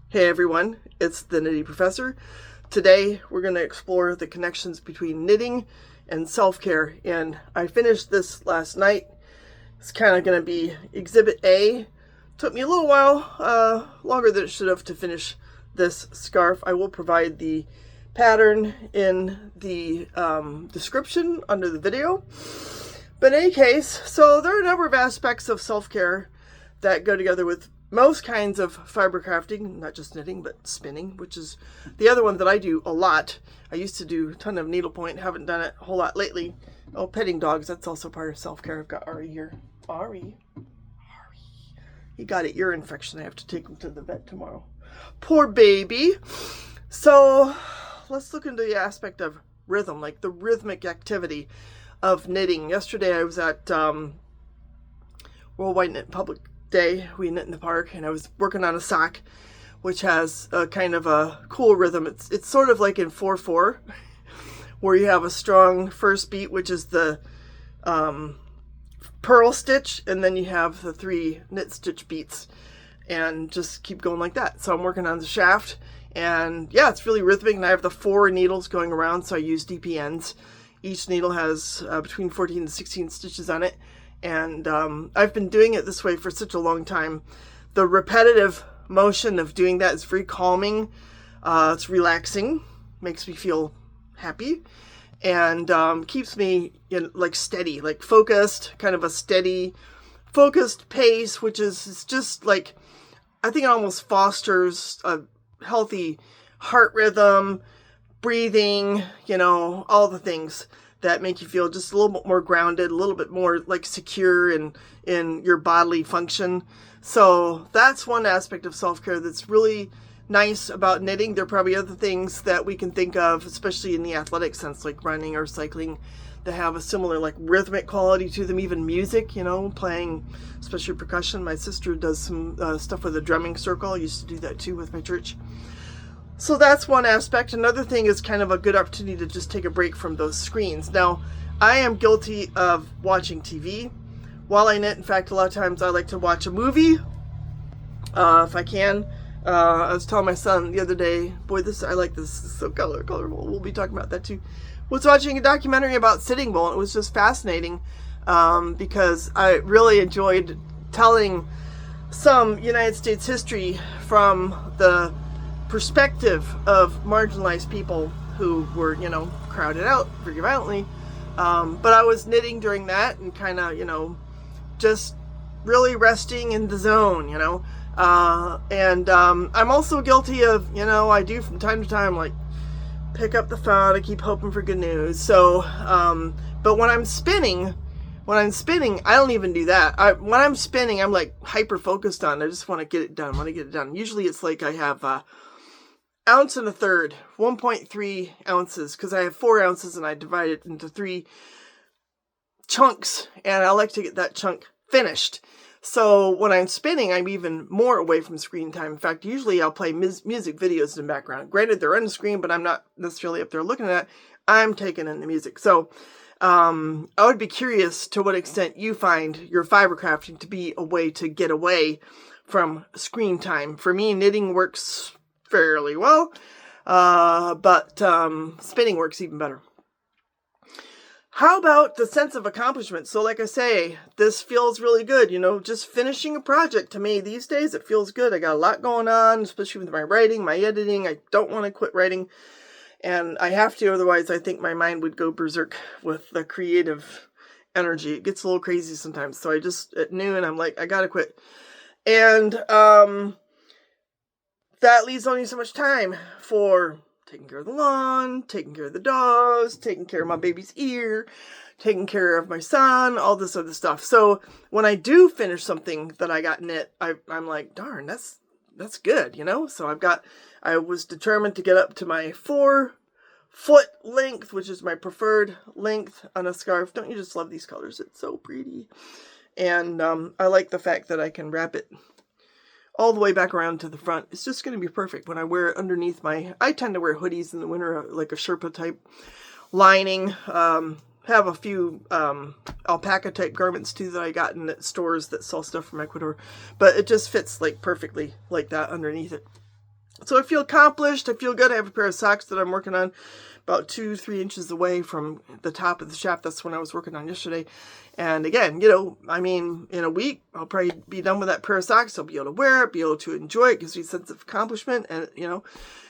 Hey everyone, it's the Knitty Professor. Today we're going to explore the connections between knitting and self-care, and I finished this last night. It's kind of going to be Exhibit A. Took me a little while, longer than it should have, to finish this scarf. I will provide the pattern in the description under the video. But in any case, so there are a number of aspects of self-care that go together with most kinds of fiber crafting, not just knitting, but spinning, which is the other one that I do a lot. I used to do a ton of needlepoint, haven't done it a whole lot lately. Oh, petting dogs, that's also part of self-care. I've got Ari here. Ari. He got an ear infection. I have to take him to the vet tomorrow. Poor baby. So let's look into the aspect of rhythm, like the rhythmic activity of knitting. Yesterday I was at Worldwide Knit Public Day. We knit in the park, and I was working on a sock which has a kind of a cool rhythm. It's sort of like in 4/4, where you have a strong first beat, which is the purl stitch, and then you have the 3 knit stitch beats, and just keep going like that. So I'm working on the shaft, and yeah, it's really rhythmic, and I have the 4 needles going around, so I use DPNs. Each needle has between 14 and 16 stitches on it. And I've been doing it this way for such a long time. The repetitive motion of doing that is very calming. It's relaxing, makes me feel happy, and keeps me like steady, like focused, kind of a steady, focused pace, which is just like, I think it almost fosters a healthy heart rhythm, breathing, all the things that make you feel just a little bit more grounded, a little bit more like secure in your bodily function. So that's one aspect of self-care that's really nice about knitting. There are probably other things that we can think of, especially in the athletic sense, like running or cycling, that have a similar like rhythmic quality to them. Even music, playing, especially percussion. My sister does some stuff with a drumming circle. I used to do that too with my church. So that's one aspect. Another thing is kind of a good opportunity to just take a break from those screens. Now, I am guilty of watching TV while I knit. In fact, a lot of times I like to watch a movie, if I can. I was telling my son the other day, boy, I like this. It's so colorful. We'll be talking about that too. Was watching a documentary about Sitting Bull, and it was just fascinating because I really enjoyed telling some United States history from the perspective of marginalized people who were, crowded out pretty violently. But I was knitting during that and kind of, just really resting in the zone, and I'm also guilty of, I do from time to time, like, pick up the phone. I keep hoping for good news. So, but when I'm spinning, I don't even do that. When I'm spinning, I'm like hyper focused on, I just want to get it done. Usually it's like I have 1 1/3 ounce, 1.3 ounces, because I have 4 ounces and I divide it into 3 chunks, and I like to get that chunk finished. So when I'm spinning, I'm even more away from screen time. In fact, usually I'll play music videos in the background. Granted, they're on the screen, but I'm not necessarily up there looking at it. I'm taking in the music. So I would be curious to what extent you find your fiber crafting to be a way to get away from screen time. For me, knitting works fairly well, but spinning works even better. How about the sense of accomplishment? So like I say, this feels really good, just finishing a project. To me these days, it feels good. I got a lot going on, especially with my writing, my editing. I don't want to quit writing, and I have to, otherwise I think my mind would go berserk with the creative energy. It gets a little crazy sometimes. So I just, at noon, I'm like, I gotta quit. And that leaves only so much time for taking care of the lawn, taking care of the dogs, taking care of my baby's ear, taking care of my son, all this other stuff. So when I do finish something that I got knit, I'm like, darn, that's good, So I was determined to get up to my 4-foot length, which is my preferred length on a scarf. Don't you just love these colors? It's so pretty. And I like the fact that I can wrap it all the way back around to the front. It's just going to be perfect when I wear it underneath I tend to wear hoodies in the winter, like a Sherpa type lining. Have a few alpaca type garments too that I got in stores that sell stuff from Ecuador, but it just fits like perfectly like that underneath it. So I feel accomplished. I feel good. I have a pair of socks that I'm working on about 2-3 inches away from the top of the shaft. That's when I was working on yesterday. And again, I mean, in a week, I'll probably be done with that pair of socks. I'll be able to wear it, be able to enjoy it. Gives me a sense of accomplishment. And,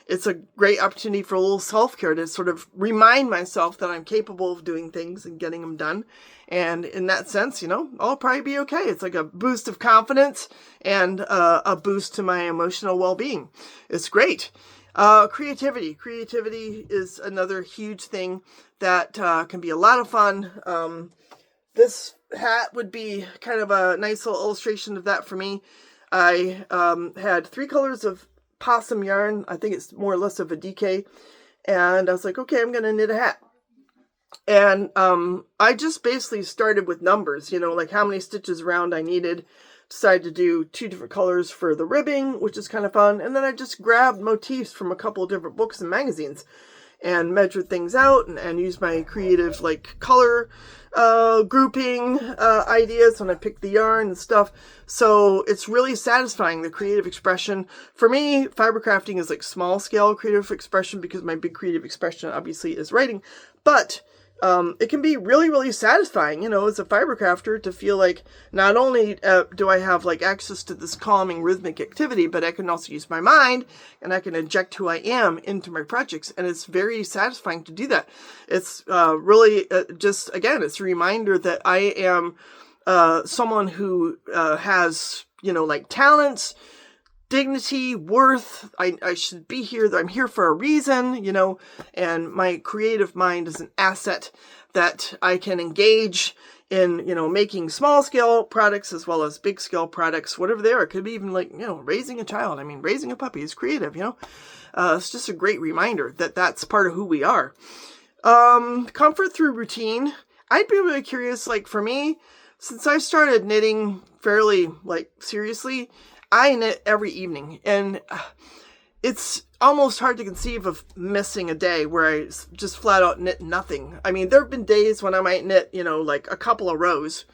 it's a great opportunity for a little self-care to sort of remind myself that I'm capable of doing things and getting them done. And in that sense, I'll probably be okay. It's like a boost of confidence and a boost to my emotional well-being. It's great. Creativity. Creativity is another huge thing that can be a lot of fun. This hat would be kind of a nice little illustration of that for me. I had 3 colors of possum yarn. I think it's more or less of a DK. And I was like, okay, I'm going to knit a hat. And I just basically started with numbers, like how many stitches around I needed. Decided to do 2 different colors for the ribbing, which is kind of fun. And then I just grabbed motifs from a couple of different books and magazines and measured things out and used my creative color grouping ideas when I picked the yarn and stuff. So it's really satisfying, the creative expression. For me, fiber crafting is like small scale creative expression because my big creative expression obviously is writing. But it can be really, really satisfying, as a fiber crafter to feel like not only do I have access to this calming rhythmic activity, but I can also use my mind and I can inject who I am into my projects. And it's very satisfying to do that. It's really just, again, it's a reminder that I am someone who has, talents, dignity, worth. I should be here. I'm here for a reason, and my creative mind is an asset that I can engage in, making small scale products as well as big scale products, whatever they are. It could be even raising a child. I mean, raising a puppy is creative, it's just a great reminder that that's part of who we are. Comfort through routine. I'd be really curious, for me, since I started knitting fairly seriously, I knit every evening, and it's almost hard to conceive of missing a day where I just flat out knit nothing. I mean, there have been days when I might knit, a couple of rows,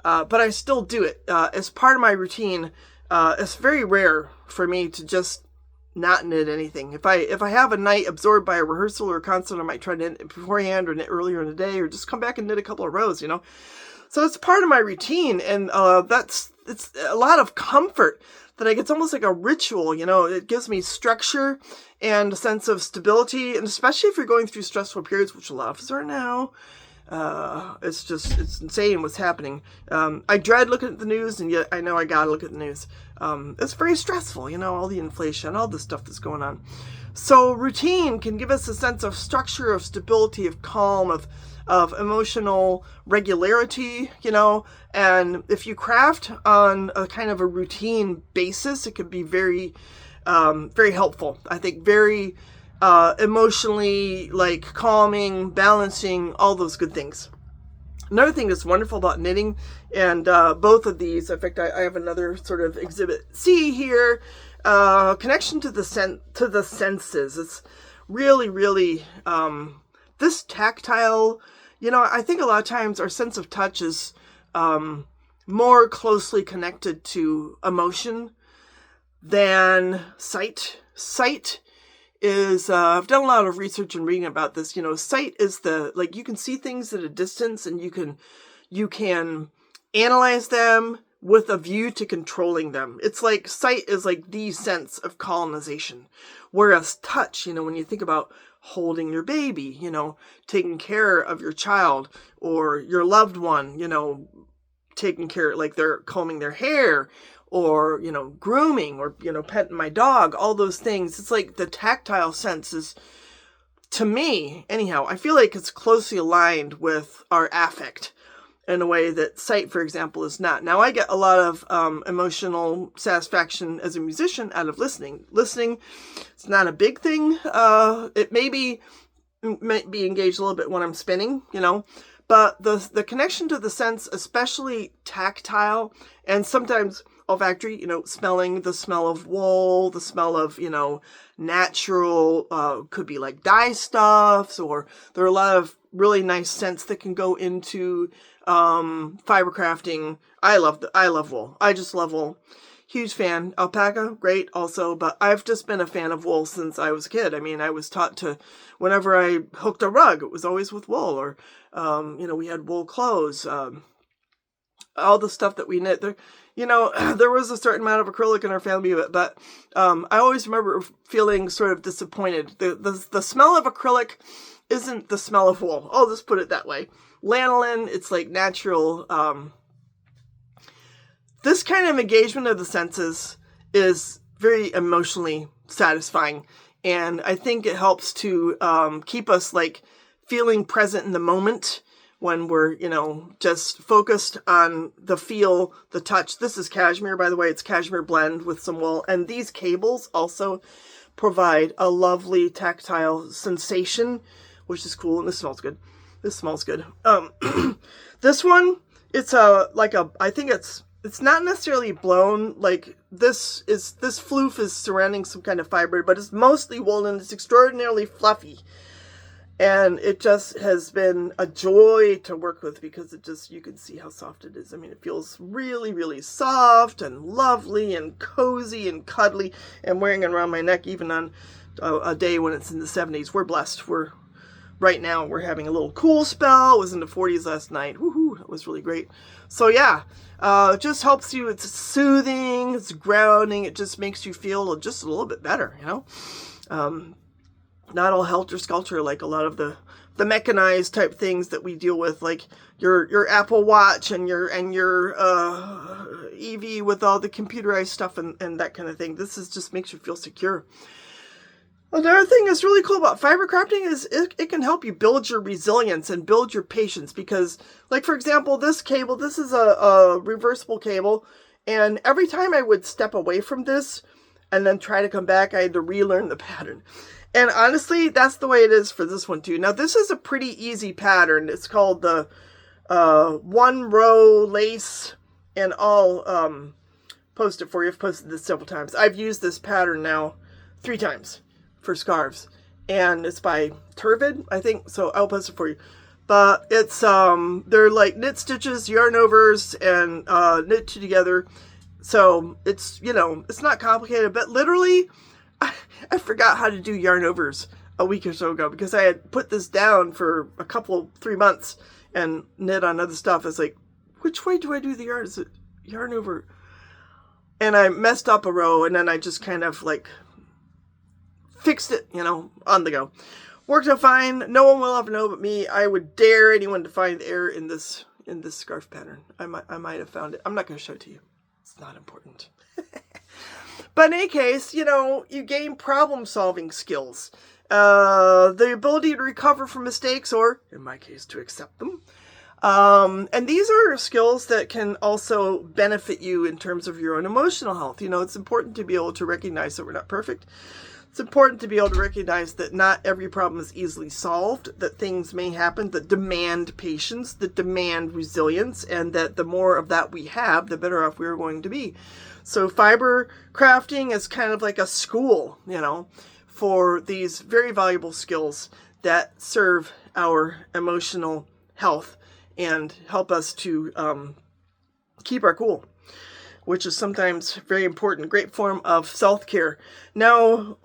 but I still do it as part of my routine. It's very rare for me to just not knit anything. If I have a night absorbed by a rehearsal or a concert, I might try to knit beforehand or knit earlier in the day, or just come back and knit a couple of rows, So it's part of my routine, and it's a lot of comfort that it's almost like a ritual, it gives me structure and a sense of stability. And especially if you're going through stressful periods, which a lot of us are now, it's insane what's happening. I dread looking at the news, and yet I know I gotta look at the news. It's very stressful, all the inflation, all the stuff that's going on. So routine can give us a sense of structure, of stability, of calm, of emotional regularity, and if you craft on a kind of a routine basis, it could be very, very helpful. I think very emotionally calming, balancing, all those good things. Another thing that's wonderful about knitting, and both of these, in fact, I have another sort of exhibit C here, connection to the senses. It's really, really this tactile. I think a lot of times our sense of touch is more closely connected to emotion than sight. Sight is, I've done a lot of research and reading about this. Sight is you can see things at a distance, and you can analyze them with a view to controlling them. It's sight is the sense of colonization. Whereas touch, when you think about holding your baby, taking care of your child or your loved one, taking care, they're combing their hair or, grooming or, petting my dog, all those things. It's the tactile sense is, to me, anyhow, I feel like it's closely aligned with our affect in a way that sight, for example, is not. Now, I get a lot of emotional satisfaction as a musician out of listening. Listening, it's not a big thing. It might be engaged a little bit when I'm spinning, but the connection to the sense, especially tactile and sometimes olfactory, smelling the smell of wool, the smell of, natural, could be dye stuffs, or there are a lot of really nice scents that can go into fiber crafting. I love wool. I just love wool. huge fan. Alpaca, great also, but I've just been a fan of wool since I was a kid. I mean, I was taught to, whenever I hooked a rug, it was always with wool, or, we had wool clothes, all the stuff that we knit. There, there was a certain amount of acrylic in our family, but I always remember feeling sort of disappointed. The smell of acrylic isn't the smell of wool. I'll just put it that way. Lanolin, it's like natural. This kind of engagement of the senses is very emotionally satisfying. And I think it helps to keep us like feeling present in the moment when we're, just focused on the feel, the touch. This is cashmere, by the way. It's cashmere blend with some wool. And these cables also provide a lovely tactile sensation, which is cool. And this smells good. This smells good. This one, it's I think it's not necessarily blown, like this floof is surrounding some kind of fiber, but it's mostly woolen. It's extraordinarily fluffy. And it just has been a joy to work with because you can see how soft it is. I mean, it feels really, really soft and lovely and cozy and cuddly. And wearing it around my neck, even on a day when it's in the 70s. We're blessed. Right now, we're having a little cool spell. It was in the 40s last night. Woohoo, it was really great. So yeah, it just helps you. It's soothing, it's grounding. It just makes you feel just a little bit better, Not all helter-skelter like a lot of the mechanized type things that we deal with, like your Apple Watch and your EV with all the computerized stuff and that kind of thing. This just makes you feel secure. Another thing that's really cool about fiber crafting is it can help you build your resilience and build your patience because, like, for example, this cable, this is a reversible cable, and every time I would step away from this and then try to come back, I had to relearn the pattern. And honestly, that's the way it is for this one too. Now, this is a pretty easy pattern. It's called the one row lace, and I'll post it for you. I've posted this several times. I've used this pattern now 3 times for scarves, and it's by Turvid, I think. So I'll post it for you. But it's they're like knit stitches, yarn overs, and knit together. So it's it's not complicated, but literally I forgot how to do yarn overs a week or so ago because I had put this down for 3 months and knit on other stuff. It's like, which way do I do the yarn? Is it yarn over? And I messed up a row, and then I just kind of like fixed it, on the go. Worked out fine. No one will ever know but me. I would dare anyone to find error in this scarf pattern. I might have found it. I'm not going to show it to you. It's not important. But in any case, you gain problem-solving skills. The ability to recover from mistakes, or, in my case, to accept them. And these are skills that can also benefit you in terms of your own emotional health. It's important to be able to recognize that we're not perfect. It's important to be able to recognize that not every problem is easily solved, that things may happen that demand patience, that demand resilience, and that the more of that we have, the better off we're going to be. So fiber crafting is kind of like a school, for these very valuable skills that serve our emotional health and help us to keep our cool, which is sometimes very important. Great form of self-care. Now,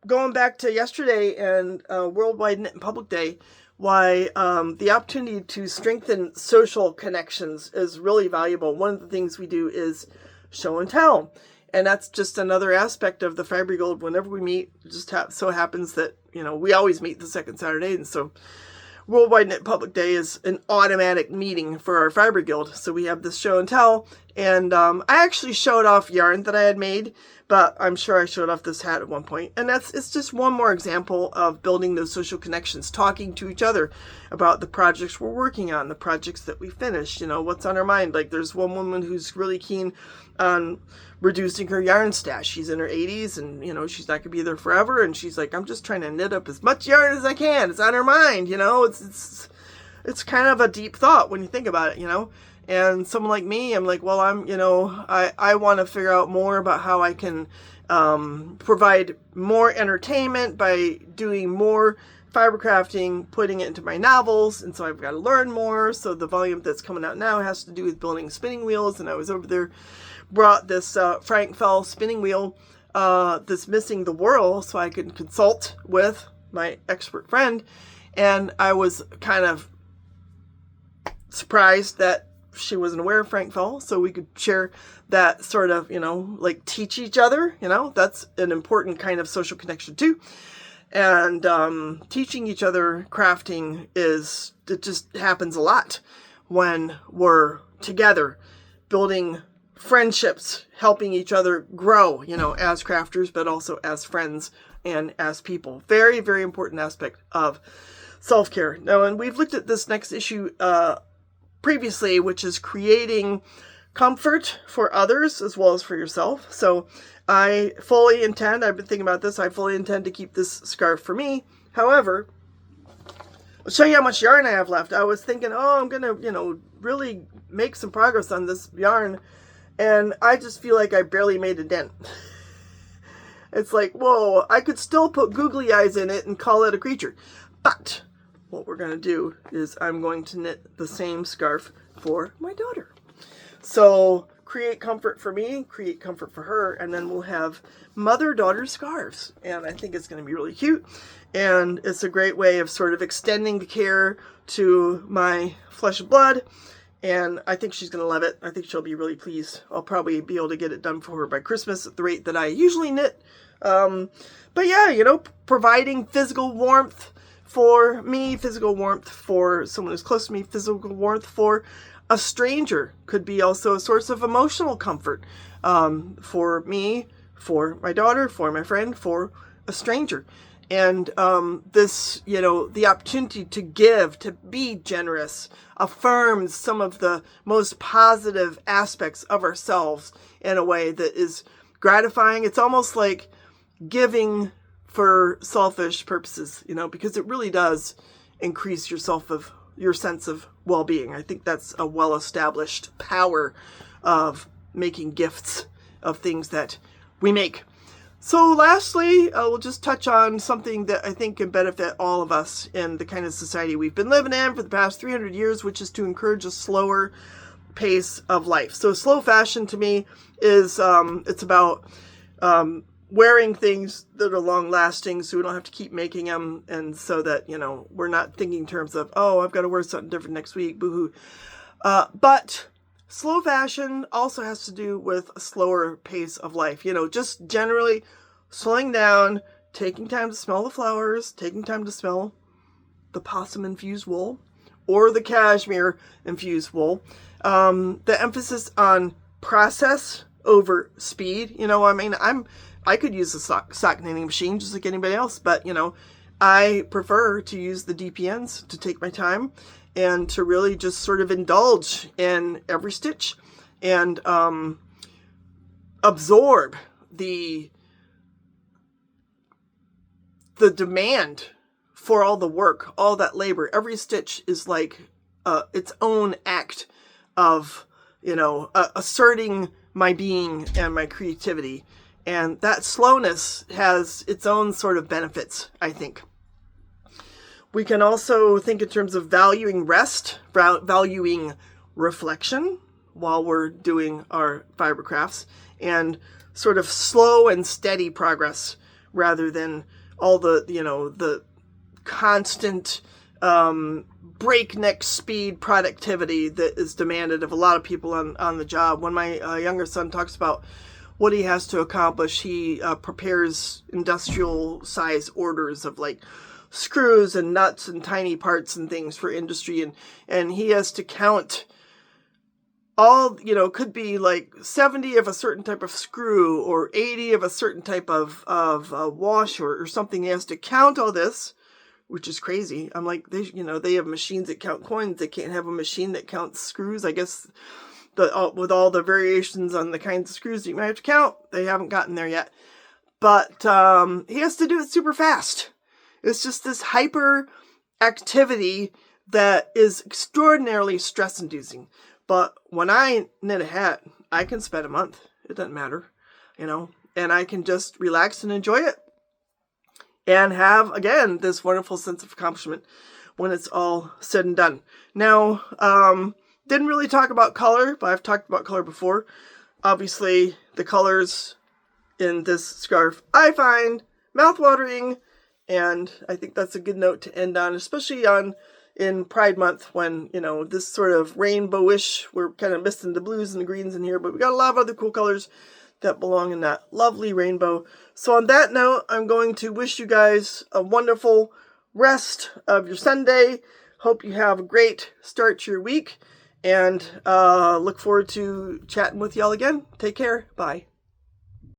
going back to yesterday and Worldwide Knit in Public Day, why the opportunity to strengthen social connections is really valuable. One of the things we do is show and tell. And that's just another aspect of the Fiber Guild. Whenever we meet, it just so happens that, we always meet the second Saturday. And so Worldwide Knit Public Day is an automatic meeting for our Fiber Guild. So we have this show and tell. And I actually showed off yarn that I had made, but I'm sure I showed off this hat at one point. And it's just one more example of building those social connections, talking to each other about the projects we're working on, the projects that we finished, what's on our mind. Like there's one woman who's really keen on reducing her yarn stash. She's in her 80s and, she's not going to be there forever. And she's like, I'm just trying to knit up as much yarn as I can. It's on her mind, it's kind of a deep thought when you think about it, And someone like me, I'm like, well, I want to figure out more about how I can provide more entertainment by doing more fiber crafting, putting it into my novels. And so I've got to learn more. So the volume that's coming out now has to do with building spinning wheels. And I was over there brought this Frank Fell spinning wheel that's missing the whirl so I could consult with my expert friend. And I was kind of surprised that she wasn't aware of Frank Fell, so we could share that sort of, like teach each other, that's an important kind of social connection too. And teaching each other crafting it just happens a lot when we're together, building friendships, helping each other grow, as crafters, but also as friends and as people. Very, very important aspect of self-care. Now, and we've looked at this next issue previously, which is creating comfort for others as well as for yourself. So I've been thinking about this, I fully intend to keep this scarf for me. However, I'll show you how much yarn I have left. I was thinking, I'm going to, really make some progress on this yarn. And I just feel like I barely made a dent. It's like, whoa, I could still put googly eyes in it and call it a creature. But what we're going to do is I'm going to knit the same scarf for my daughter. So create comfort for me, create comfort for her, and then we'll have mother-daughter scarves. And I think it's going to be really cute. And it's a great way of sort of extending the care to my flesh and blood. And I think she's going to love it. I think she'll be really pleased. I'll probably be able to get it done for her by Christmas at the rate that I usually knit. But yeah, providing physical warmth for me, physical warmth for someone who's close to me, physical warmth for a stranger could be also a source of emotional comfort for me, for my daughter, for my friend, for a stranger. And this, the opportunity to give, to be generous, affirms some of the most positive aspects of ourselves in a way that is gratifying. It's almost like giving for selfish purposes, because it really does increase your sense of well-being. I think that's a well-established power of making gifts of things that we make. So lastly, I will just touch on something that I think can benefit all of us in the kind of society we've been living in for the past 300 years, which is to encourage a slower pace of life. So slow fashion to me is, it's about wearing things that are long lasting so we don't have to keep making them. And so that, we're not thinking in terms of, I've got to wear something different next week, boohoo. But slow fashion also has to do with a slower pace of life. Just generally slowing down, taking time to smell the flowers, taking time to smell the possum-infused wool or the cashmere-infused wool. The emphasis on process over speed. I could use a sock knitting machine just like anybody else, but, I prefer to use the DPNs to take my time and to really just sort of indulge in every stitch and absorb the demand for all the work, all that labor. Every stitch is like its own act of, asserting my being and my creativity. And that slowness has its own sort of benefits, I think. We can also think in terms of valuing rest, valuing reflection while we're doing our fiber crafts, and sort of slow and steady progress rather than all the constant breakneck speed productivity that is demanded of a lot of people on the job. When my younger son talks about what he has to accomplish, he prepares industrial size orders of like screws and nuts and tiny parts and things for industry, and he has to count all, could be like 70 of a certain type of screw or 80 of a certain type of washer or something. He has to count all this, which is crazy. I'm like, they have machines that count coins. They can't have a machine that counts screws. I guess with all the variations on the kinds of screws that you might have to count, they haven't gotten there yet. But he has to do it super fast. It's just this hyper activity that is extraordinarily stress-inducing. But when I knit a hat, I can spend a month. It doesn't matter, and I can just relax and enjoy it and have, again, this wonderful sense of accomplishment when it's all said and done. Now, didn't really talk about color, but I've talked about color before. Obviously, the colors in this scarf I find mouthwatering, and I think that's a good note to end on, especially in Pride Month when, this sort of rainbowish, we're kind of missing the blues and the greens in here, but we got a lot of other cool colors that belong in that lovely rainbow. So on that note, I'm going to wish you guys a wonderful rest of your Sunday. Hope you have a great start to your week, and look forward to chatting with y'all again. Take care. Bye.